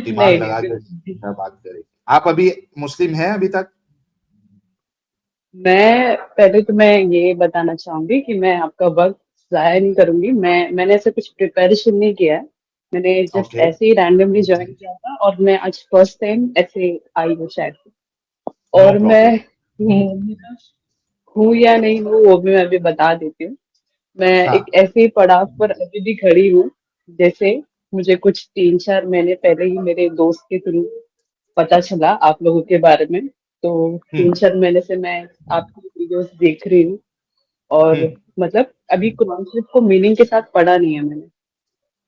दिमाग नहीं नहीं लगा के बिल्कुल भी। क्या बात करें। आप अभी मुस्लिम हैं अभी तक? मैं पहले तो मैं ये बताना चाहूंगी कि मैं आपका वक्त जाया नहीं करूंगी। मैंने ऐसे कुछ प्रिपरेशन नहीं किया है। मैंने जस्ट ओके। ऐसे ही रैंडमली ज्वाइन किया था और मैं आज फर्स्ट टाइम ऐसे आई हूँ शायद। नो और मैं प्रॉब्लम। हूँ या नहीं हूँ वो भी मैं अभी बता देती हूँ। मैं एक हाँ। ऐसे ही पड़ाव पर अभी भी खड़ी हूँ। जैसे मुझे कुछ 3-4 महीने पहले ही मेरे दोस्त के थ्रू पता चला आप लोगों के बारे में। तो हम्म। 3-4 महीने से मैं आपकी वीडियोस देख रही हूँ। और हम्म। मतलब अभी कुरान शरीफ को मीनिंग के साथ पढ़ा नहीं है मैंने।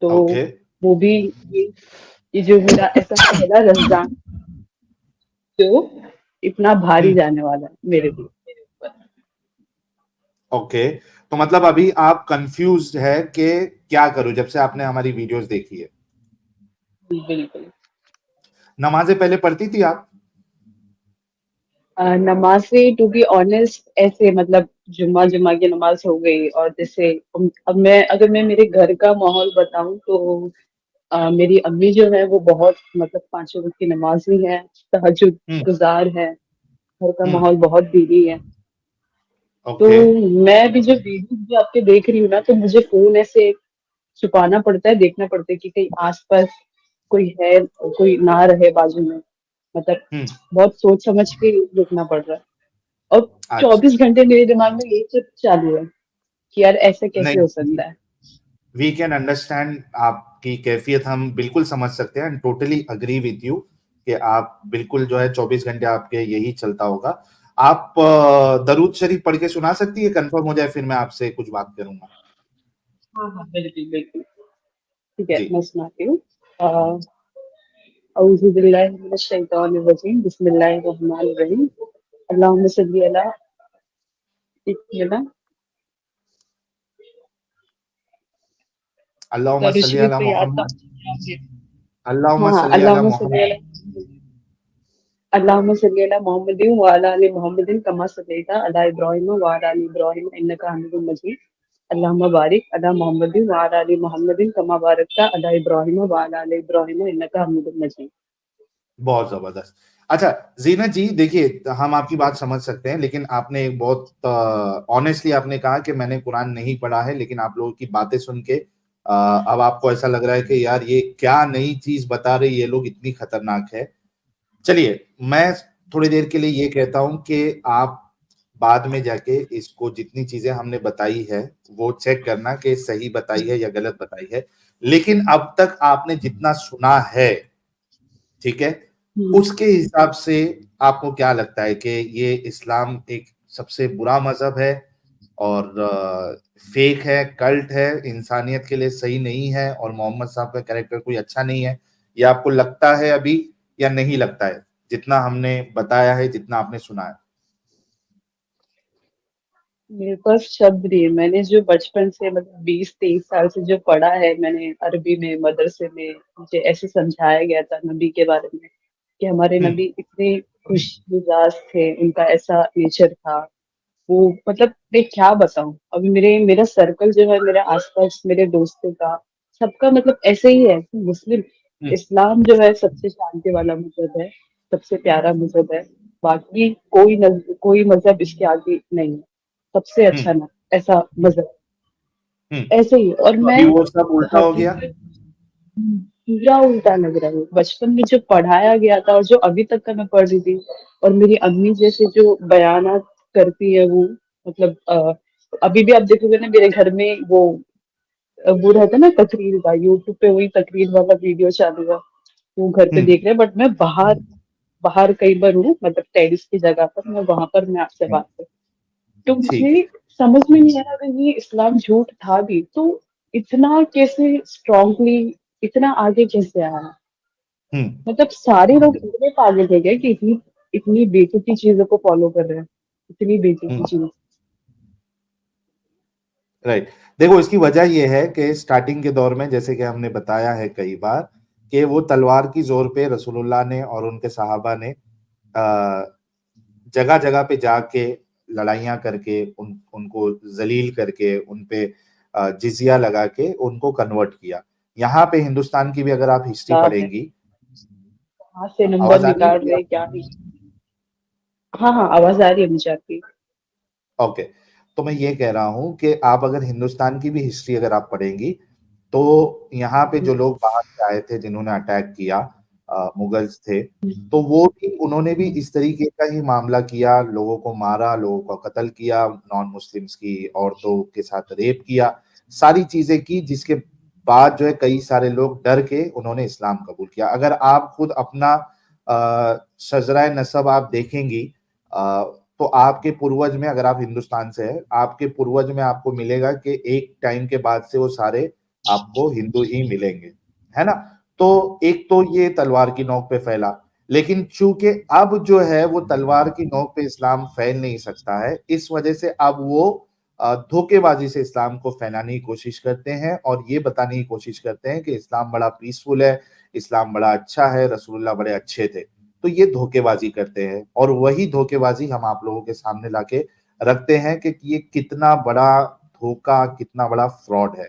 तो ओके। वो भी ये, ये जो मेरा ऐसा पहला रमजान जो इतना भारी हम्म। जाने वाला है मेरे लिए। ओके। तो मतलब अभी आप कंफ्यूज्ड है कि क्या करूं जब से आपने हमारी वीडियोस देखी है। बिल्कुल। नमाजें पहले पढ़ती थी आप? नमाज़ें टू बी ऑनेस्ट ऐसे मतलब जुम्मा जुम्मा की नमाज हो गई। और जैसे अब मैं अगर मैं मेरे घर का माहौल बताऊं तो मेरी अम्मी जो है वो बहुत मतलब 5 वक्त की नमाज़ी है, तहज्जुद हम्म। गुजार है। घर का हम्म। माहौल बहुत दीनी है। तो ओके। मैं भी जो वीडियो भी आपके देख रही हूँ ना तो मुझे फोन ऐसे छुपाना पड़ता है, देखना पड़ता है कि कहीं आसपास कोई है, कोई ना रहे बाजू में। मतलब हम्म। बहुत सोच समझ के देखना पड़ रहा है। और अच्छा। 24 घंटे मेरे दिमाग में यही सब चालू है कि यार ऐसे कैसे हो नहीं, सकता है। वी कैन अंडरस्टैंड आपकी कैफियत, हम बिल्कुल समझ सकते हैं and totally agree with you कि आप बिल्कुल जो है 24 घंटे आपके यही चलता होगा। आप दरूद शरीफ पढ़ के सुना सकती है, कंफर्म हो जाए फिर मैं आपसे कुछ बात करूंगा। हाँ हाँ बिल्कुल बिल्कुल। ठीक है जी। मैं सुनाती हूँ। औज़ु बिल्लाहि मिनश शैतानिर रजीम, बिस्मिल्लाहिर रहमानिर रहीम। अल्लाहुम्मा सल्ली अला, एक मिनट। अल्लाहुम्मा दरूद सल्ली शरीफ अला तो याद था। मोहम्मद। अल्लाहुम्मा हाँ हाँ सल्ली अला अल्लाहुम्मा सल्ली मोहम्मद। अला, अल्लाहुम्मा सल्ली अला मोहम्मदिन व अला आलि मोहम्मदिन कमा सल्लैता अला इब्राहीम व अला आलि इब्राहीम इन्नका हमीदुम मजीद। अल्लाहुम्मा बारिक अला मोहम्मदिन व अला आलि मोहम्मदिन कमा बारकता अला इब्राहीम व अला आलि इब्राहीम इन्नका हमीदुम मजीद। बहुत जबरदस्त। अच्छा जीनत जी, देखिए हम आपकी बात समझ सकते हैं, लेकिन आपने एक बहुत ऑनेस्टली आपने कहा कि मैंने कुरान नहीं पढ़ा है, लेकिन आप लोगों की बातें सुन के अब आपको ऐसा लग रहा है कि यार ये क्या नई चीज बता रहे, ये लोग इतनी खतरनाक है। चलिए, मैं थोड़ी देर के लिए ये कहता हूं कि आप बाद में जाके इसको जितनी चीजें हमने बताई है वो चेक करना कि सही बताई है या गलत बताई है। लेकिन अब तक आपने जितना सुना है, ठीक है, उसके हिसाब से आपको क्या लगता है कि ये इस्लाम एक सबसे बुरा मजहब है और फेक है, कल्ट है, इंसानियत के लिए सही नहीं है और मोहम्मद साहब का कैरेक्टर कोई अच्छा नहीं है? ये आपको लगता है अभी या नहीं लगता है, जितना हमने बताया है, जितना आपने सुना है? मेरे पास शब्द नहीं है। मैंने जो बचपन से मतलब 20-23 साल से जो पढ़ा है मैंने अरबी में मदरसे में, मुझे ऐसे समझाया गया था नबी के बारे में कि हमारे हम्म। नबी इतने खुश मिजाज थे, उनका ऐसा नेचर था। वो मतलब मैं क्या बताऊं। अभी मेरा सर्कल जो है मेरे आसपास मेरे दोस्तों का सबका मतलब ऐसे ही है कि मुस्लिम हम्म। इस्लाम जो है सबसे शांति वाला मजहब है, सबसे प्यारा मजहब है। बाकी कोई मजहब इसके आगे नहीं है। सबसे अच्छा हम्म। ना ऐसा मजहब हम्म। ऐसे ही। और तो मैं अभी वो सब उल्टा हो गया। हकीकत पूरा उल्टा लग रहा है। बचपन में जो पढ़ाया गया था और जो अभी तक का मैं पढ़ रही थी और मेरी अम्मी जैसे जो बयानात करती है वो मतलब अभी भी आप देखोगे ना मेरे घर में वो रहता है ना तकरीर का, यूट्यूब पे वही तकरीर वाला वीडियो चालू है। वो घर पे हम्म। देख रहे हैं बट मैं बाहर बाहर कई बार हूँ मतलब टेरिस की जगह पर, मैं वहां पर मैं आपसे बात कर। तो ठीक है। मुझे समझ में नहीं आ रहा अगर ये इस्लाम झूठ था भी तो इतना कैसे स्ट्रांगली इतना आगे कैसे आया। हम्म। मतलब सारे लोग इतने पागल हो गए कि इतनी इतनी बेतुकी चीजों को फॉलो कर रहे हैं, इतनी बेतुकी हम्म। चीज। राइट। देखो, इसकी वजह यह है कि स्टार्टिंग के दौर में, जैसे कि हमने बताया है कई बार, कि वो तलवार की जोर पे रसूलुल्लाह ने और उनके सहाबा ने जगह जगह पे जाके लड़ाइयाँ करके उनको जलील करके उन पे जिजिया लगा के उनको कन्वर्ट किया। यहाँ पे हिंदुस्तान की भी अगर आप हिस्ट्री है पढ़ेंगी कहाँ से नंबर आवाज आ रही है निकाल मेरी रहे क्या आपको? ही। हाँ हाँ, आवाज आ रही है मुझे आपकी। ओके। तो मैं ये कह रहा हूँ कि आप अगर हिंदुस्तान की भी हिस्ट्री अगर आप पढ़ेंगी, तो यहाँ पे जो लोग बाहर से आए थे जिन्होंने अटैक किया, मुगल्स थे, तो वो भी उन्होंने भी इस तरीके का ही मामला किया, लोगों को मारा, लोगों को कत्ल किया, नॉन मुस्लिम्स की औरतों के साथ रेप किया, सारी चीजें की, जिसके बाद जो है कई सारे लोग डर के उन्होंने इस्लाम कबूल किया। अगर आप खुद अपना शजराए नसब आप देखेंगी, तो आपके पूर्वज में, अगर आप हिंदुस्तान से है, आपके पूर्वज में आपको मिलेगा कि एक टाइम के बाद से वो सारे आपको हिंदू ही मिलेंगे, है ना? तो एक तो ये तलवार की नोक पे फैला, लेकिन चूंकि अब जो है वो तलवार की नोक पे इस्लाम फैल नहीं सकता है, इस वजह से अब वो धोखेबाजी से इस्लाम को फैलाने की कोशिश करते हैं और ये बताने की कोशिश करते हैं कि इस्लाम बड़ा पीसफुल है, इस्लाम बड़ा अच्छा है, रसूलुल्लाह बड़े अच्छे थे। तो ये धोखेबाजी करते हैं और वही धोखेबाजी हम आप लोगों के सामने लाके रखते हैं कि ये कितना बड़ा धोखा, कितना बड़ा फ्रॉड है।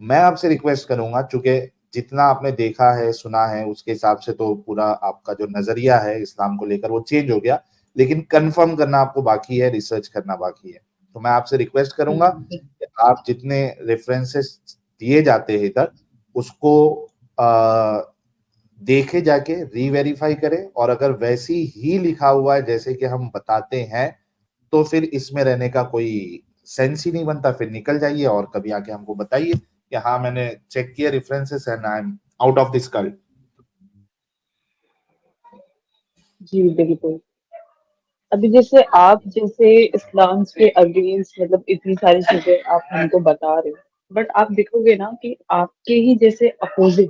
मैं आपसे रिक्वेस्ट करूंगा, चूंकि जितना आपने देखा है, सुना है, उसके हिसाब से तो पूरा आपका जो नजरिया है इस्लाम को लेकर वो चेंज हो गया, लेकिन कंफर्म करना आपको बाकी है, रिसर्च करना बाकी है। तो मैं आपसे रिक्वेस्ट करूंगा कि आप जितने रेफरेंसेस दिए जाते हैं इधर, उसको देखे, जाके रीवेरीफाई करें, और अगर वैसी ही लिखा हुआ है जैसे कि हम बताते हैं, तो फिर इसमें रहने का कोई सेंस ही नहीं बनता। फिर निकल जाइए और कभी आके हमको बताइए कि हाँ मैंने चेक किया references and I am out of this cult. जी बिल्कुल। अभी जैसे आप जैसे इस्लाम के अगेंस्ट मतलब इतनी सारी चीजें आप हमको बता रहे हो, बट आप देखोगे ना कि आपके ही जैसे अपोजिट,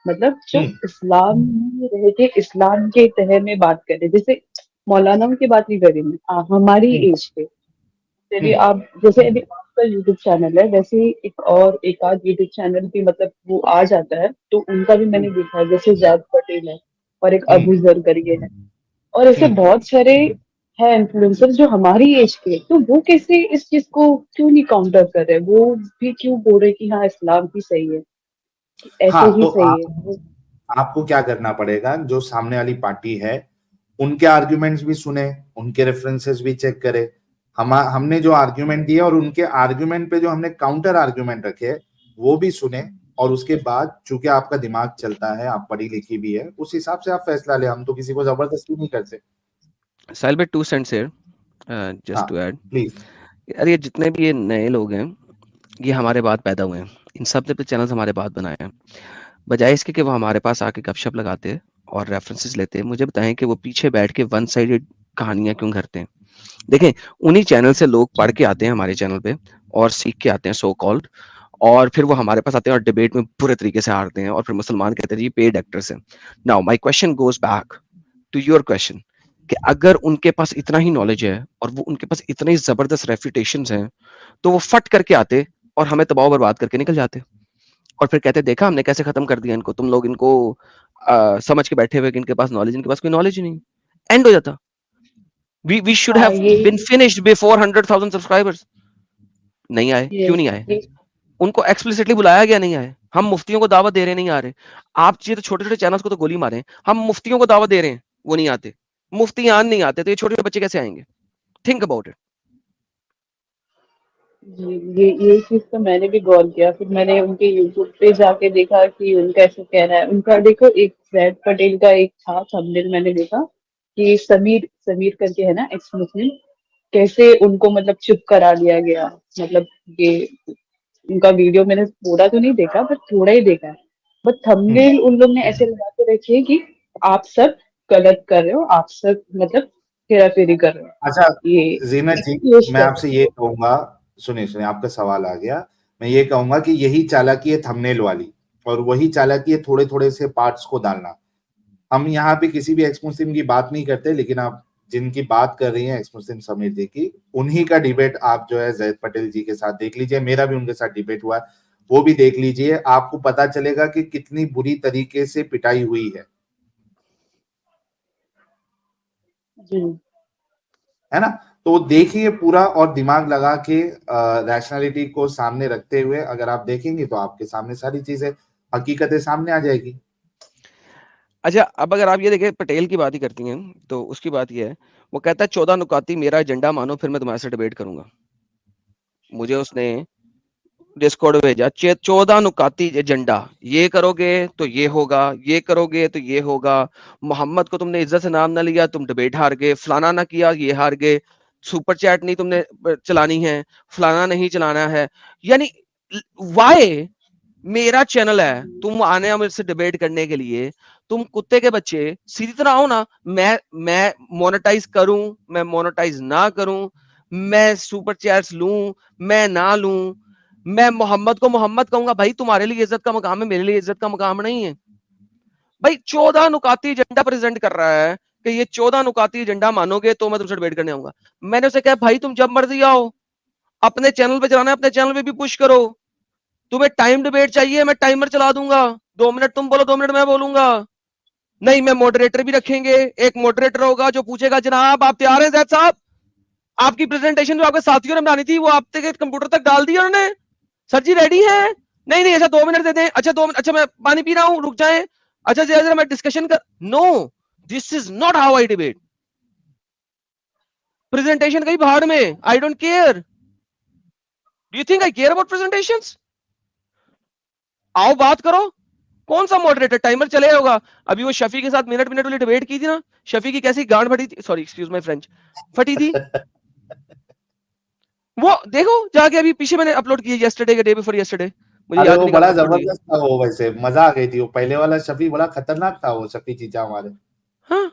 मतलब जो हम्म। इस्लाम में रह के इस्लाम के तह में बात करे, जैसे मौलानाओं की बात नहीं करेंगे, हमारी हम्म। एज के, चलिए हम्म। आप जैसे अभी आपका यूट्यूब चैनल है, वैसे ही एक और एक आध यूट्यूब चैनल भी मतलब वो आ जाता है, तो उनका भी मैंने देखा है, जैसे जैद पटेल है और एक हम्म। अबू जर करके है, और ऐसे हम्म। बहुत सारे है इन्फ्लुएंसर जो हमारी एज के, तो वो कैसे इस चीज को क्यों नहीं काउंटर कर रहे, वो भी क्यों बोल रहे कि हाँ इस्लाम ही सही है, कि ऐसे हाँ, ही तो सही है आपको क्या करना पड़ेगा, जो सामने वाली पार्टी है उनके आर्ग्यूमेंट्स भी सुने, उनके रेफरेंसेस भी चेक करे। हमने जो आर्ग्यूमेंट दिए और उनके आर्ग्यूमेंट पे जो हमने काउंटर आर्ग्यूमेंट रखे वो भी सुने, और उसके बाद चूंकि आपका दिमाग चलता है, आप पढ़ी लिखी भी है, उस हिसाब से आप फैसला ले। हम तो किसी को जबरदस्ती नहीं करते। साहिल भाई 2 सेंट्स हियर, हाँ, जस्ट टू ऐड। प्लीज। यार ये जितने भी ये नए लोग हैं, ये हमारे बाद पैदा हुए हैं। इन सब ने तो चैनल्स हमारे बाद बनाए हैं। बजाय इसके कि वो हमारे पास आके गपशप लगाते और रेफरेंसेस लेते, मुझे बताएं कि वो पीछे बैठ के वन साइडेड कहानियां क्यों करते हैं। देखें, उन्हीं चैनल से लोग पढ़ के आते हैं हमारे चैनल पे और सीख के आते हैं सो कॉल्ड, और फिर वो हमारे पास आते हैं और डिबेट में बुरे तरीके से हारते हैं और फिर मुसलमान कहते हैं जी पेड एक्टर्स हैं। Now my question goes back to your question, कि अगर उनके पास इतना ही नॉलेज है और वो उनके पास इतने जबरदस्त रेफ्यूटेशंस हैं, तो वो फट करके आते और हमें तबाह बर्बाद करके निकल जाते और फिर कहते देखा हमने कैसे खत्म कर दिया इनको, तुम लोग इनको समझ के बैठे हुए कि इनके पास नॉलेज, इनके पास कोई नॉलेज ही नहीं। एंड हो जाता। वी शुड हाँ हैव ये बीन फिनिश्ड बिफोर 100,000 सब्सक्राइबर्स। नहीं आए, क्यों नहीं आए? ये उनको एक्सप्लिसिटली बुलाया गया, नहीं आए। हम मुफ्तियों को दावत दे रहे, नहीं आ रहे। आप ये तो छोटे छोटे चैनल्स को तो गोली मारे, हम मुफ्तियों को दावत दे रहे हैं, वो नहीं आते। मुफ्ती यहाँ नहीं आते, तो ये छोटे छोटे बच्चे कैसे आएंगे? Think about it. जी, ये चीज तो मैंने भी गौर किया, फिर मैंने उनके यूट्यूब पे जाके देखा कि उनका ऐसा कहना है। उनका देखो, एक जैद पटेल का एक था थंबनेल मैंने देखा कि समीर समीर करके है ना, एक्स मुस्लिम, कैसे उनको मतलब चुप करा दिया गया, मतलब ये उनका वीडियो मैंने पूरा तो नहीं देखा बट थोड़ा ही देखा है, बट हम्म। थंबनेल उन लोग ने ऐसे लगा के रखी है कि आप सब गलत कर रहे हो, आप सब मतलब हेरा फेरी कर रहे हो, अच्छा, ये जीनत जी, पेश मैं कर रहे आपसे ये कहूंगा, सुनिए सुनिए, आपका सवाल आ गया। मैं ये कहूंगा कि यही चालाकी है थंबनेल वाली, और वही चालाकी है थोड़े थोड़े से पार्ट्स को डालना। हम यहाँ पे किसी भी एक्स मुस्लिम की बात नहीं करते, लेकिन आप जिनकी बात कर रही हैं एक्स मुस्लिम समीर जी की, उन्हीं का डिबेट आप जो है जैद पटेल जी के साथ देख लीजिए। मेरा भी उनके साथ डिबेट हुआ है, वो भी देख लीजिए। आपको पता चलेगा कि कितनी बुरी तरीके से पिटाई हुई जी। है ना? तो देखिए पूरा, और दिमाग लगा के रैशनैलिटी को सामने रखते हुए अगर आप देखेंगे तो आपके सामने सारी चीजें, हकीकतें सामने आ जाएगी। अच्छा, अब अगर आप ये देखें पटेल की बात ही करती हैं तो उसकी बात ये है, वो कहता है 14 नुकाती मेरा एजेंडा मानो फिर मैं तुम्हारे से डिबेट करूंगा। मुझे उसने डिस्कॉर्ड भेजा 14 नुकाती एजेंडा, ये करोगे तो ये होगा, ये करोगे तो ये होगा, मोहम्मद को तुमने इज्जत से नाम ना लिया तुम डिबेट हार गए, फलाना ना किया ये हार गए, सुपर चैट नहीं तुमने चलानी है, फलाना नहीं चलाना है। यानी वाई मेरा चैनल है, तुम आने मुझसे डिबेट करने के लिए, तुम कुत्ते के बच्चे सीधी तरह आओ ना। मैं मोनेटाइज करूं, मैं मोनेटाइज ना करूं, मैं सुपर चैट्स लूं, मैं ना लूं, मैं मोहम्मद को मोहम्मद कहूंगा, भाई तुम्हारे लिए इज्जत का मकाम है, मेरे लिए इज्जत का मकाम नहीं है। भाई 14 नुकाती एजेंडा प्रेजेंट कर रहा है कि ये 14 नुकाती एजेंडा मानोगे तो मैं तुमसे डिबेट करने आऊंगा। मैंने उसे कहा भाई तुम जब मर्जी आओ, अपने चैनल पे चलाना है अपने चैनल पे भी पुश करो, तुम्हें टाइम डिबेट चाहिए मैं टाइमर चला दूंगा, 2 मिनट तुम बोलो 2 मिनट मैं बोलूंगा। नहीं, मैं मॉडरेटर भी रखेंगे, एक मॉडरेटर होगा जो पूछेगा जनाब आप तैयार हैं जैद साहब, आपकी प्रेजेंटेशन जो आपके साथियों ने बनानी थी वो आपके कंप्यूटर तक डाल दी उन्होंने, सर जी रेडी है? नहीं नहीं, अच्छा 2 मिनट दे दें, अच्छा 2 मिनट, अच्छा मैं पानी पी रहा हूं रुक जाएं, अच्छा जरा मैं डिस्कशन कर। No, this is not how I debate. Presentation कहीं भाड़ में, I don't care. Do you think I care about presentations? आओ बात करो। कौन सा मॉडरेटर टाइमर चले होगा? अभी वो शफी के साथ मिनट वाली डिबेट की थी ना, शफी की कैसी गांड फटी थी, सॉरी एक्सक्यूज माय फ्रेंच, फटी थी। वो देखो जाके, अभी पीछे मैंने अपलोड किया यस्टरडे के डे बिफोर यस्टरडे, मुझे अरे याद वो नहीं बड़ा कब upload किया। जबरदस्त था वो, वैसे मजा आ गई थी वो पहले वाला शफी, बड़ा खतरनाक था वो शफी चीचा हमारे। हाँ,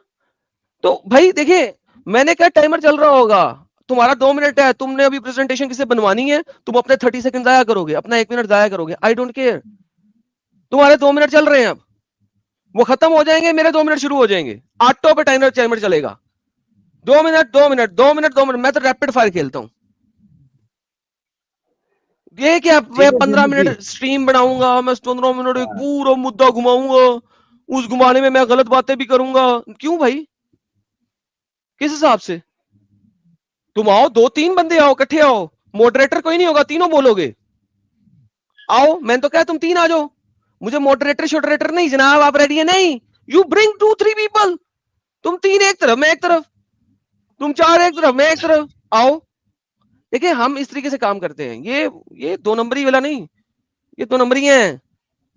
तो भाई देखिए, मैंने कहा टाइमर चल रहा होगा, तुम्हारा 2 मिनट है, तुमने अभी प्रेजेंटेशन किसे बनवानी है, तुम अपने 30 सेकंड जाया करोगे, अपना 1 मिनट जाया करोगे, आई डोंट केयर। तुम्हारे 2 मिनट चल रहे हैं, अब वो खत्म हो जाएंगे, मेरे 2 मिनट शुरू हो जाएंगे, आटो पे टाइमर चलेगा, 2 मिनट 2 मिनट 2 मिनट 2 मिनट, मैं तो रैपिड फायर खेलता हूं। ये क्या, मैं 15 मिनट स्ट्रीम बनाऊंगा, मैं 15 मिनट एक पूरा मुद्दा घुमाऊंगा, उस घुमाने में मैं गलत बातें भी करूंगा, क्यों भाई, किस हिसाब से? तुम आओ, 2-3 बंदे आओ, इकट्ठे आओ, मॉडरेटर कोई नहीं होगा, तीनों बोलोगे, आओ, मैंने तो कहा तुम 3 आ जाओ, मुझे मॉडरेटर शॉडरेटर नहीं, जनाब आप रेडी है? नहीं, यू ब्रिंग 2-3 पीपल, तुम 3 एक तरफ मैं एक तरफ, तुम 4 एक तरफ मैं एक तरफ, आओ। देखिए हम इस तरीके से काम करते हैं, ये 2 नंबरी वाला नहीं, ये 2 नंबरी है,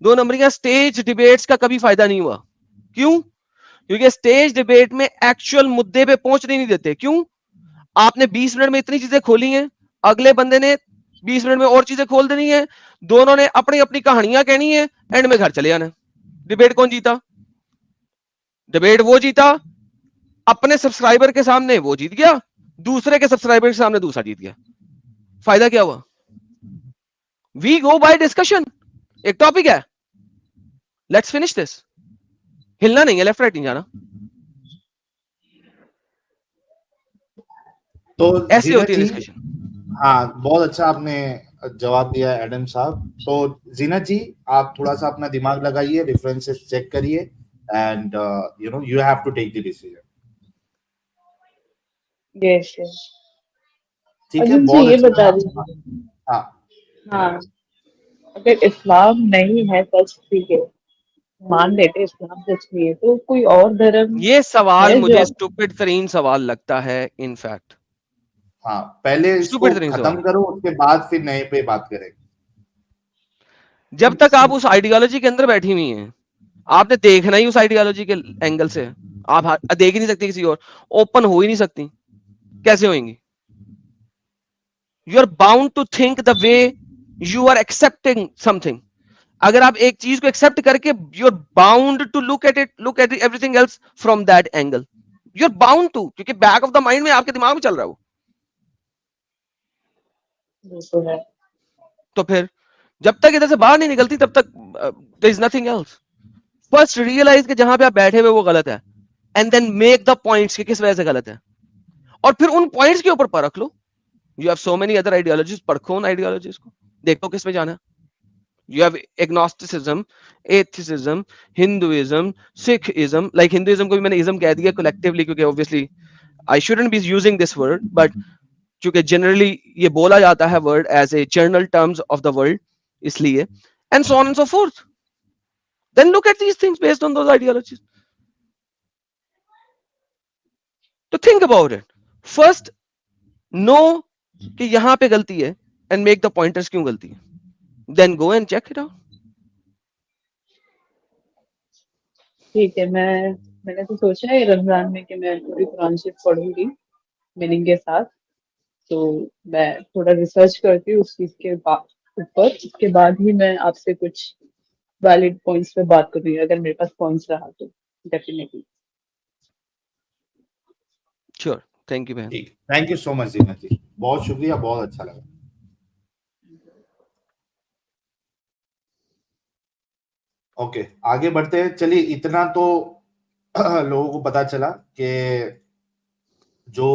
2 नंबरी। स्टेज डिबेट्स का कभी फायदा नहीं हुआ, क्यों? क्योंकि स्टेज डिबेट में एक्चुअल मुद्दे पे पहुंचने नहीं देते। क्यों? आपने 20 मिनट में इतनी चीजें खोली हैं, अगले बंदे ने 20 मिनट में और चीजें खोल देनी है, दोनों ने अपनी अपनी कहानियां कहनी है, एंड में घर चले जाना। डिबेट कौन जीता? डिबेट वो जीता अपने सब्सक्राइबर के सामने वो जीत गया, दूसरे के सब्सक्राइबर के सामने दूसरा जीत गया। फायदा क्या हुआ? वी गो बाय डिस्कशन, एक टॉपिक है, लेट्स फिनिश दिस, हिलना नहीं है, लेफ्ट राइट नहीं जाना। तो ऐसे होती है डिस्कशन। हाँ, बहुत अच्छा आपने जवाब दिया एडम साहब। तो जीनत जी, आप थोड़ा सा अपना दिमाग लगाइए, रेफरेंसेस चेक करिए, and you know you have to take the decision. Yes yes. ठीक है, मुझे बहुत ये अच्छा। बता दीजिए, हाँ हाँ, अगर इस्लाम नहीं है सच, ठीक है, मान लेते इस्लाम सच नहीं है, तो कोई और धर्म ये सवाल है मुझे जो? स्टूपिड तरीन सवाल लगता है इनफैक्ट। हाँ, पहले इसको खत्म करो, उसके बाद फिर नए पे बात करेंगे। जब तक आप उस आइडियोलॉजी के अंदर बैठी हुई हैं, आपने देखना ही उस आइडियोलॉजी के एंगल से, आप देख ही नहीं सकती किसी और, ओपन हो ही नहीं सकती, कैसे होंगी? You are bound to think the way you are accepting something. अगर आप एक चीज को एक्सेप्ट करके, you are bound to look at everything else from that angle, you are bound to, क्योंकि बैक ऑफ द माइंड में आपके दिमाग में चल रहा है वो। तो फिर जब तक इधर से बाहर नहीं निकलती तब तक there is nothing else. First realise कि जहां पे आप बैठे हुए वो गलत है, and then make the points कि किस वजह से गलत है, और फिर उन पॉइंट्स के ऊपर परख लो। You have so many other ideologies, परखो उन आइडियोलॉजीज को, देखो किस में जाना है। You have agnosticism, atheism, Hinduism, Sikhism. Like Hinduism को भी मैंने ism कह दिया collectively, क्योंकि obviously I shouldn't be using this word, but क्योंकि generally ये बोला जाता है word as a general terms of the world, इसलिए, and so on and so forth. Then look at these things based on those ideologies. तो think about it first, know कि यहाँ पे गलती है एंड मेक द पॉइंटर्स क्यों गलती है, then go and check it out. ठीक है, मैंने तो सोचा है रमजान में कि मैं पूरी कुरान शरीफ पढ़ूंगी मीनिंग के साथ। तो मैं थोड़ा रिसर्च करती हूँ उस चीज के ऊपर, उसके बाद ही मैं आपसे कुछ वैलिड पॉइंट्स पे बात करूंगी, अगर मेरे पास पॉइंट्स रहा तो डेफिनेटली। श्योर, थैंक यू बहन। ठीक, थैंक यू सो मच जीना जी, बहुत शुक्रिया, बहुत अच्छा लगा। ओके, आगे बढ़ते हैं। चलिए, इतना तो लोगों को पता चला कि जो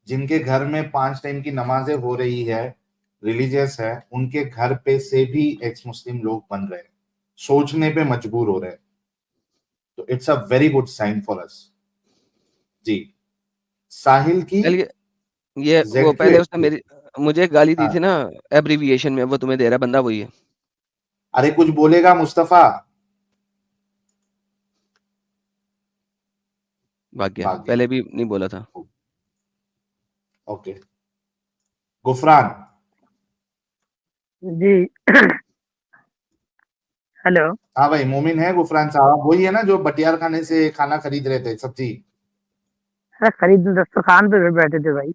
जिनके घर में 5 टाइम की नमाजें हो रही है, रिलीजियस है, उनके घर पे से भी एक्स मुस्लिम लोग बन रहे हैं, सोचने पे मजबूर हो रहे हैं। तो it's a very good sign for us जी। साहिल की ये वो पहले उसने ZQHQ, मुझे गाली दी हाँ, थी ना एब्रीविएशन में, वो तुम्हें दे रहा बंदा वही है। अरे कुछ बोलेगा मुस्तफा? भाग गया, भाग गया। पहले भी नहीं बोला था। ओके, गुफरान। जी। हेलो। हाँ भाई, मोमिन है गुफरान साहब, वही है ना जो बटियार खाने से खाना खरीद रहे थे, सब्जी? अरे खरीद दस्तरखान पे बैठे थे भाई,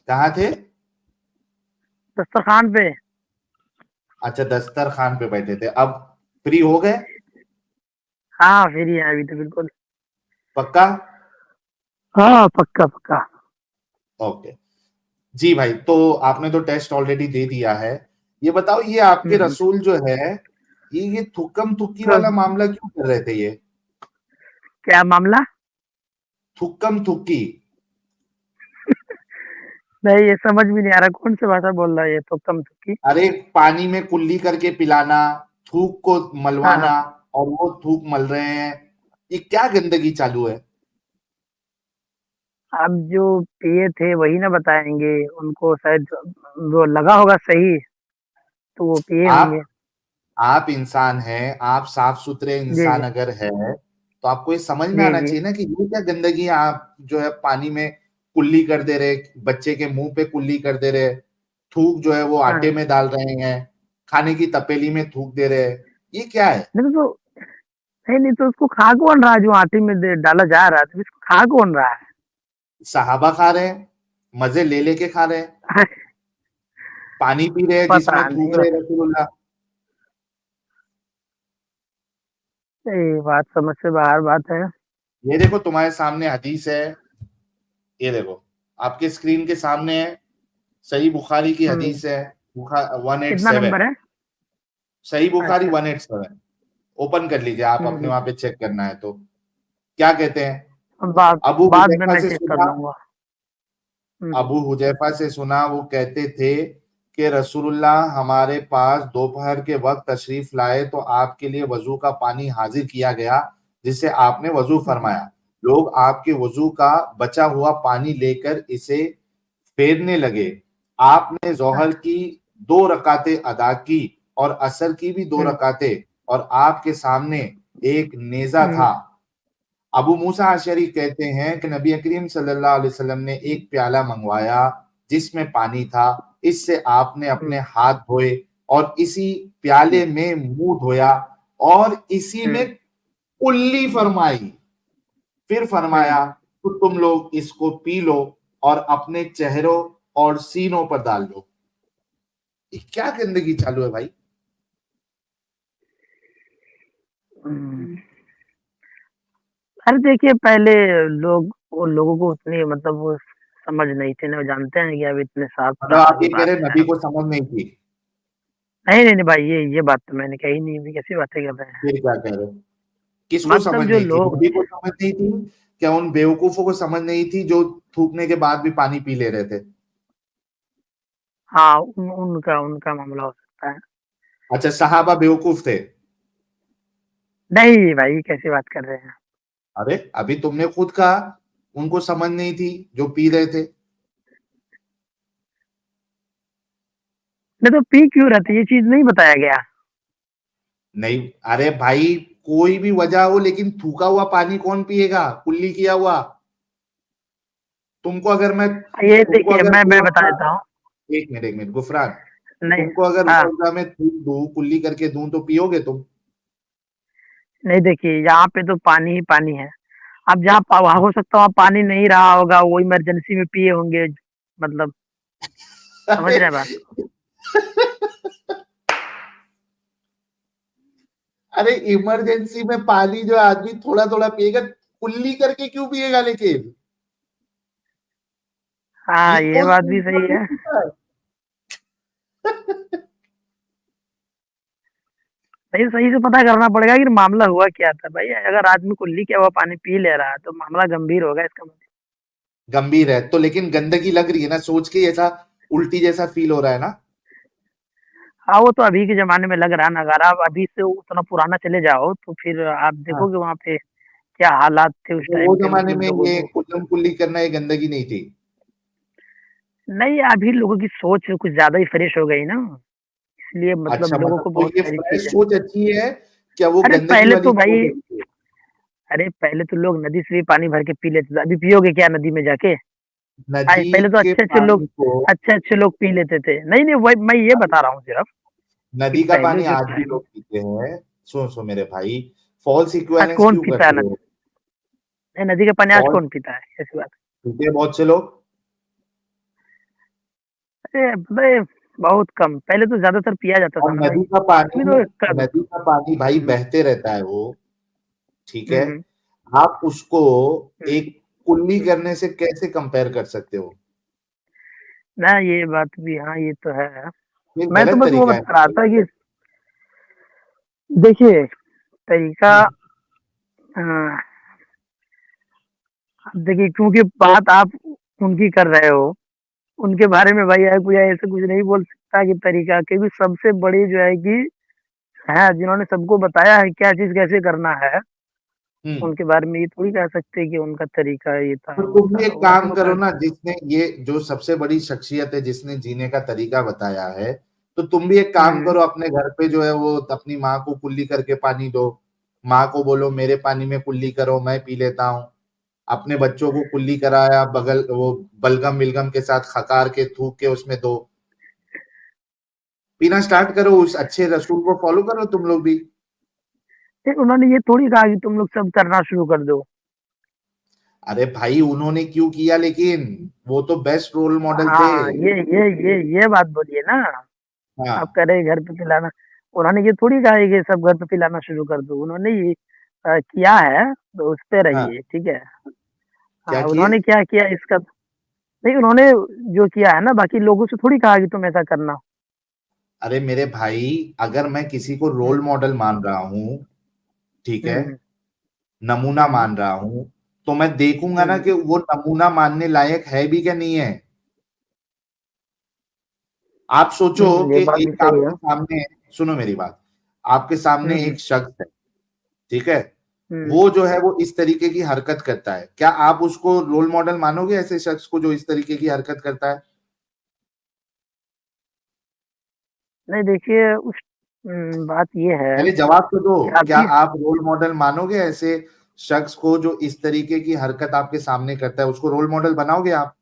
कहाँ थे? दस्तरखान पे। अच्छा, दस्तरखान पे बैठे थे। अब फ्री हो गए? हाँ फिर ही है अभी तो बिल्कुल। पक्का? हाँ पक्का पक्का। ओके जी भाई, तो आपने तो टेस्ट ऑलरेडी दे दिया है। ये बताओ, ये आपके रसूल जो है, ये थुक्कम थुक्की वाला मामला क्यों कर रहे थे? ये क्या मामला? थुक्कम थुक्की। नहीं ये समझ भी नहीं आ रहा कौन सी भाषा बोल रहा है ये तो कम की। अरे पानी में कुल्ली करके पिलाना, थूक को मलवाना, हाँ। और वो थूक मल रहे हैं, ये क्या गंदगी चालू है? अब जो पिए थे वही ना बताएंगे, उनको शायद वो लगा होगा सही तो वो पिए होंगे। आप इंसान हैं, आप साफ सुथरे जी इंसान जी अगर है, तो आपको ये समझ में जी आना जी। चाहिए ना कि ये क्या गंदगी है। आप जो है पानी में कुल्ली कर दे रहे, बच्चे के मुंह पे कुल्ली कर दे रहे, थूक जो है वो आटे हाँ में डाल रहे हैं, खाने की तपेली में थूक दे रहे हैं, ये क्या है? नहीं तो नहीं तो उसको खा कौन रहा है जो आटे में डाला जा रहा है, तो इसको खा कौन रहा है? साहबा खा रहे हैं, मजे ले लेके खा रहे हैं, पानी पी रहे हैं जिसमें पता थूक नहीं रहे बस, रसूलुल्लाह। ये बात समझ से बाहर बात है। ये देखो तुम्हारे सामने हदीस है, ये देखो आपके स्क्रीन के सामने है, सही बुखारी की हदीस है, कितना 187, नंबर है? सही बुखारी अच्छा। 187। ओपन कर लीजिए, आप अपने हम्म। वहां पे चेक करना है तो। क्या कहते हैं? बाद अबू बाद में हुजैफा मैं से चेक कर सुना, लूंगा। अबू हुजैफा से सुना, वो कहते थे कि रसूलुल्लाह हमारे पास दोपहर के वक्त तशरीफ लाए तो आपके लिए वजू का पानी हाजिर किया गया, जिससे आपने वजू फरमाया। लोग आपके वजू का बचा हुआ पानी लेकर इसे फेरने लगे। आपने जोहर की 2 रकातें अदा की और असर की भी 2 रकातें, और आपके सामने एक नेजा था। अबू मूसा अशरी कहते हैं कि नबी करीम सल्लल्लाहु अलैहि वसल्लम ने एक प्याला मंगवाया जिसमें पानी था, इससे आपने अपने हाथ धोए और इसी प्याले में मुंह धोया और इसी में कुल्ली फरमाई। फिर फरमाया, तो तुम लोग इसको पी लो और अपने चेहरों और सीनों पर डाल लो। ये क्या गंदगी चालू है भाई? अरे देखिए पहले लोगों को उतनी मतलब वो समझ नहीं थी ना, जानते हैं कि अब इतने साफ मतलब पुराना आप ये कह बात रहे है। नबी को समझ नहीं थी? नहीं नहीं नहीं भाई, ये बात तो मैंने कही नहीं, भी कैसी बातें कर रहे हैं। फिर क्या कह रहे? किसको मतलब समझ जो नहीं थी? लोग, नबी को समझ नहीं थी? क्या उन बेवकूफों को समझ नहीं थी जो थूकने के बाद भी पानी पी ले रहे थे? हाँ उनका उनका मामला हो सकता है। अच्छा, सहाबा बेवकूफ थे? नहीं भाई कैसी बात कर रहे हैं? अरे अभी तुमने खुद कहा उनको समझ नहीं थी जो पी रहे थे। नहीं तो पी क्यों रहती, ये चीज नहीं बताया गया। नहीं, अरे भाई कोई भी वजह हो, लेकिन थूका हुआ पानी कौन पिएगा? कुल्ली किया हुआ। तुमको अगर मैं ये तुमको देखिए अगर मैं थोड़ा बता सा देता हूँ। एक मिनट गुफरान, नहीं, तुमको अगर हाँ, रूह अफ़ज़ा में दूध दूं, कुल्ली करके दूं तो पियोगे तुम? नहीं देखिए यहाँ पे तो पानी ही पानी है। अब जहाँ वहाँ हो सकता है वहाँ पानी नहीं रहा होगा, वो इमरजेंसी में पिए होंगे, मतलब समझ अरे रहे हैं बात? अरे इमरजेंसी में पानी जो आदमी थोड़ा थोड़ा पिएगा, कुल्ली करके क्यों पिएगा लेकिन? हाँ, ये कौन बात सी भी सही है। पीता है? सही सही से पता करना पड़ेगा कि मामला हुआ क्या था भाई। अगर आदमी कुल्ली किया हुआ पानी पी ले रहा है तो मामला गंभीर होगा इसका मतलब। गंभीर है तो, लेकिन गंदगी लग रही है ना, सोच के ऐसा उल्टी जैसा फील हो रहा है ना। हाँ, वो तो अभी के ज़माने में लग रहा है ना। अगर आप अभी से उतना पुराना चले जाओ तो फिर आप हाँ, देखोगे वहाँ पे क्या हालात थे उस वो टाइम पे, जमाने मतलब में लोगों ये को। कुल्लम कुल्ली करना ये गंदगी नहीं थी। नहीं, अभी लोगों की सोच कुछ ज़्यादा ही फ्रेश हो गई ना, इसलिए मतलब अच्छा, लोगों मतलब को तो बहुत ये सारी फ्रेश चीज़ें। सोच अच्छी है क्या, वो अरे गंदगी पहले वाली तो भाई सोच अच्छी है? अरे पहले तो लोग नदी से भी पानी भर के पी लेते थे, अभी पियोगे क्या नदी में जाके? नदी पहले तो के पानी को, अच्छे-अच्छे लोग पी लेते थे। नहीं, वही मैं ये बता रहा हूँ सिर्फ कि नदी का पहले पानी जो आज भी टाइम। लोग पीते हैं। सुन सुन मेरे भाई, फॉल्स आज इक्विवेलेंस कौन क्यों पीता है करते हो? नदी? नहीं, नदी का पानी आज फॉल्स कौन पीता है? ऐसी बात। पीते हैं बहुत से लोग। अरे भाई बहुत कम, पहले तो ज़्यादातर पिया जाता और था ना भाई। अभी तो कम। नदी का पानी भाई हुँ, बहते रहता है वो, ठीक हुँ, है। हुँ, आप उसको हुँ, एक कुल्ली हुँ। करने से कैसे कंपेयर कर सकते हो? ना ये बात भी, हाँ, ये तो है। ये मैं तो गलत बस वो तरीका है बता रहा ना। था कि देखिए तरीका, हम्म, अ, देखिए क्योंकि बात आप उनकी कर रहे हो, उनके बारे में भाई कोई ऐसे कुछ नहीं बोल सकता कि तरीका, क्योंकि सबसे बड़ी जो है कि हैं जिन्होंने सबको बताया है क्या चीज़ कैसे करना है, हम्म। उनके बारे में ये थोड़ी कह सकते कि उनका तरीका ये था, तो वो तुम भी था, एक वो तो काम बता। करो ना, जिसने ये जो सबसे बड़ी शख्सियत है जिसने जीने का तरीका बताया है, तो तुम भी एक काम हुँ, करो, अपने घर पे जो है वो अपनी माँ को कुल्ली करके पानी दो। माँ को बोलो मेरे पानी में कुल्ली करो, मैं पी लेता हूँ। अपने बच्चों को कुल्ली कराया, बगल वो बलगम विलगम के साथ खकार के थूक के उसमें दो, पीना स्टार्ट करो, उस अच्छे रसूल को फॉलो करो तुम लोग भी। फिर उन्होंने ये थोड़ी कहा कि तुम लोग सब करना शुरू कर दो। अरे भाई उन्होंने क्यों किया, लेकिन वो तो बेस्ट रोल मॉडल थे। हाँ, ये बात बोलिए ना। आप हाँ, कह रहे हैं घर पे पिलाना, उन्होंने ये थोड़ी कहा है कि सब घर पे पिलाना शुरू कर दो। उन्होंने ये किया है तो उस पे हाँ, रहिए, ठीक है। क्या हाँ, किए? उन्होंने क्या किया इसका नहीं, उन्होंने जो किया है ना, बाकी लोगों से थोड़ी कहा कि तुम ऐसा करना। अरे मेरे भाई, अगर मैं किसी को हुँ, रोल मॉडल मान रहा हूँ, ठीक है, हुँ, नमूना हुँ, मान रहा हूँ, तो मैं देखूंगा ना हुँ, कि वो नमूना मानने लायक है भी क्या नहीं है। आप सोचो हुँ, कि ये बात भी एक सही है। आपके सामने, सुनो मेरी बात, आपके हुँ, सामने हुँ, एक शख्स है, ठीक है, हुँ। वो जो है वो इस तरीके की हरकत करता है, क्या आप उसको रोल मॉडल मानोगे, ऐसे शख्स को जो इस तरीके की हरकत करता है? नहीं देखिए बात ये है पहले जवाब तो दो, कि क्या आपकी आप रोल मॉडल मानोगे ऐसे शख्स को जो इस तरीके की हरकत आपके सामने करता है, उसको रोल मॉडल बनाओगे आप?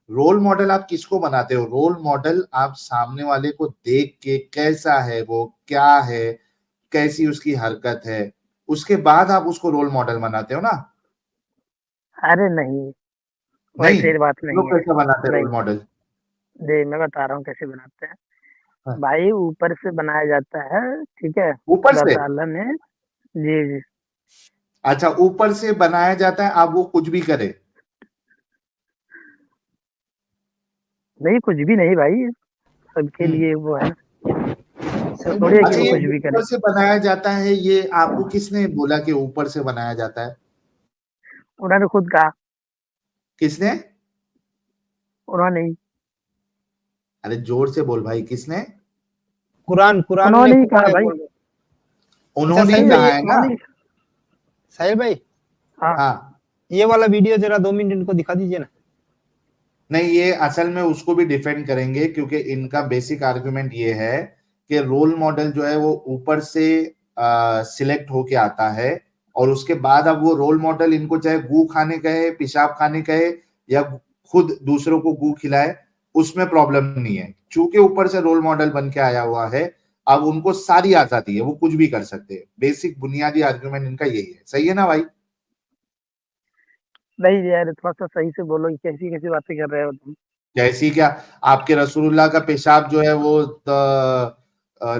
रोल मॉडल आप किसको बनाते हो? रोल मॉडल आप सामने वाले को देख के, कैसा है वो, क्या है, कैसी उसकी हरकत है, उसके बाद आप उसको रोल मॉडल बनाते हो ना। अरे नहीं, नहीं, वैसे बात नहीं लोग है। कैसे बनाते हैं नहीं, रोल मॉडल? मैं बता रहा हूँ कैसे बनाते हैं। हाँ, भाई ऊपर से बनाया जाता है, ठीक है? ऊपर खुदा से? ताला ने जी, जी। अच्छा, ऊपर से बनाया जाता है, आप वो कुछ भी करे? नहीं कुछ भी नहीं भाई, सबके हम्म। लिए वो है ना, ऐसा सही थोड़ी है बात कि अच्छा, है। वो ये कुछ भी करे। ऊपर से बनाया जाता है, ये आपको किसने बोला कि ऊपर से बनाया जाता है? उन्होंने खुद कहा, किसने? उन्होंने ही अरे जोर से बोल भाई, किसने? कुरान कुरान में उन्होंने ही खुदा कहा ने भाई। बोल रहे। अच्छा उन्होंने ही साहिल भाई, कहा ये है ना। उन्होंने ही साहिल भाई, हाँ, हाँ, ये वाला वीडियो जरा 2 मिनट इनको दिखा दीजिए ना। नहीं ये असल में उसको भी डिफेंड करेंगे, क्योंकि इनका बेसिक आर्गुमेंट ये है कि रोल मॉडल जो है वो ऊपर से सिलेक्ट होके आता है, और उसके बाद अब वो रोल मॉडल इनको चाहे गू खाने कहे, पेशाब खाने कहे, या खुद दूसरों को गू खिलाए, उसमें प्रॉब्लम नहीं है। चूंकि ऊपर से रोल मॉडल बन के आया हुआ है, अब उनको सारी आजादी है, वो कुछ भी कर सकते हैं। बेसिक बुनियादी आर्गुमेंट इनका यही है। सही है ना भाई? नहीं यार, थोड़ा सा सही से बोलो, कैसी कैसी बातें कर रहे हो तुम। जैसी क्या? आपके रसूलुल्लाह का पेशाब जो है वो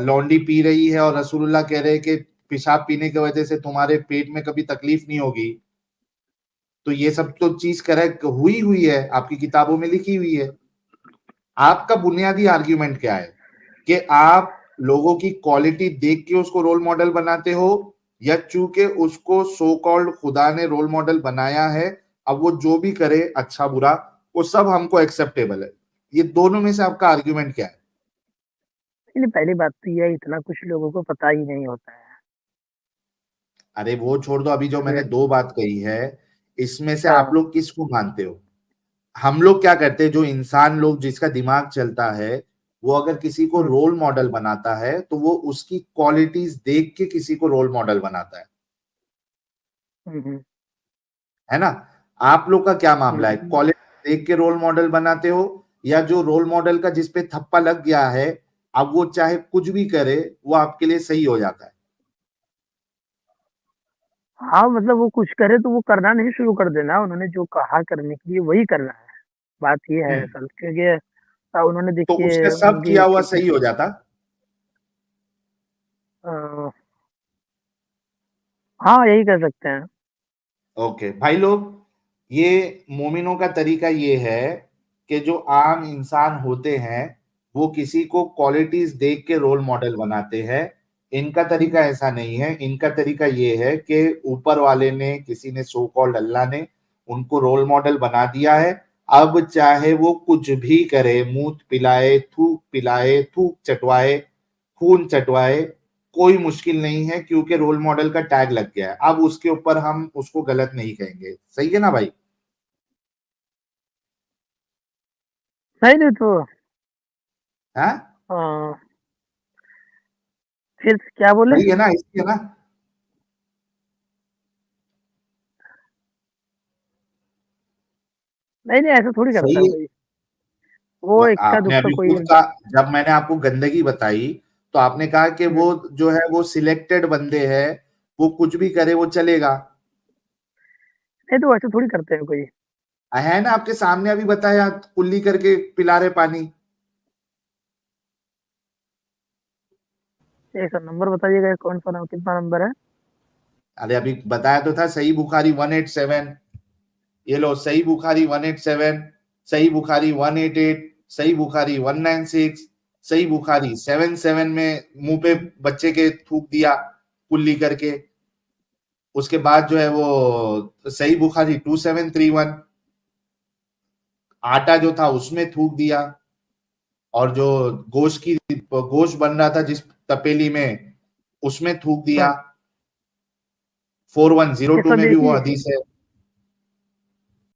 लौंडी पी रही है और रसूलुल्लाह कह रहे हैं कि पेशाब पीने की वजह से तुम्हारे पेट में कभी तकलीफ नहीं होगी। तो ये सब तो चीज करेक्ट हुई है, आपकी किताबों में लिखी हुई है। आपका बुनियादी आर्ग्यूमेंट क्या है कि आप लोगों की क्वालिटी देख के उसको रोल मॉडल बनाते हो, या चूंकि उसको सो कॉल्ड खुदा ने रोल मॉडल बनाया है, अब वो जो भी करे अच्छा बुरा वो सब हमको एक्सेप्टेबल है। ये दोनों में से आपका आर्ग्यूमेंट क्या है? लेकिन पहली बात तो ये है, इतना कुछ लोगों को पता ही नहीं होता है। अरे वो छोड़ दो, अभी जो मैंने ये- 2 बात कही है, इसमें से आप हाँ। लोग किसको मानते हो? हम लोग क्या करते हैं, जो इंसान लोग जिसका दिमाग चलता है, वो अगर किसी को हम्म, रोल मॉडल बनाता है तो वो उसकी क्वालिटीज देख के किसी को रोल मॉडल बनाता हम्म, है ना? आप लोग का क्या मामला है? हम्म। क्वालिटी देख के रोल मॉडल बनाते हो, या जो रोल मॉडल का जिस पे थप्पा लग गया है, अब वो चाहे कुछ भी करे वो आपके लिए सही हो जाता है? हाँ, मतलब वो कुछ करे तो वो करना नहीं शुरू कर देना, उन्होंने जो कहा करने के लिए वही करना है। बात ये है हम्म। असल, क्योंकि उन्होंने तो उसका देखिए सब उनकी किया हुआ सही हो जाता? अ, हाँ, यही कर सकते हैं। ओके भाई लोग, ये मोमिनों का तरीका ये है कि जो आम इंसान होते हैं वो किसी को क्वालिटीज देख के रोल मॉडल बनाते हैं। इनका तरीका ऐसा नहीं है। इनका तरीका ये है कि ऊपर वाले ने, किसी ने, सो कॉल्ड अल्लाह ने उनको रोल मॉडल बना दिया है। अब चाहे वो कुछ भी करे, मुंह पिलाए, थूक चटवाए, खून चटवाए, कोई मुश्किल नहीं है, क्योंकि रोल मॉडल का टैग लग गया है। अब उसके ऊपर हम उसको गलत नहीं कहेंगे। सही है ना भाई? नहीं नहीं तो हाँ, अ, फिर क्या बोले? सही है ना? इसलिए ना, नहीं नहीं, ऐसा थोड़ी करता सही है है। कोई। वो इक्का आपने दुक्का अभी कोई। खुद का, जब मैंने आपको गंदगी बताई तो आपने कहा कि वो हम्म, जो है वो सिलेक्टेड बंदे हैं, वो कुछ भी करे वो चलेगा। नहीं तो ऐसा थोड़ी करते हैं कोई। है ना, आपके सामने अभी बताया, कुल्ली करके पिला रहे पानी। एक नंबर बताइएगा, कौन सा कितना नंबर है? अरे अभी बताया तो था, सही बुखारी 187। ये लो, सही बुखारी 187, सही बुखारी 188, सही बुखारी 196, सही बुखारी 77 में मुंह पे बच्चे के थूक दिया कुल्ली करके। उसके बाद जो है वो सही बुखारी 2731, आटा जो था उसमें थूक दिया, और जो गोश्त बन रहा था जिस तपेली में, उसमें थूक दिया। ये 4102 सब में भी वो देखिए, हदीस है।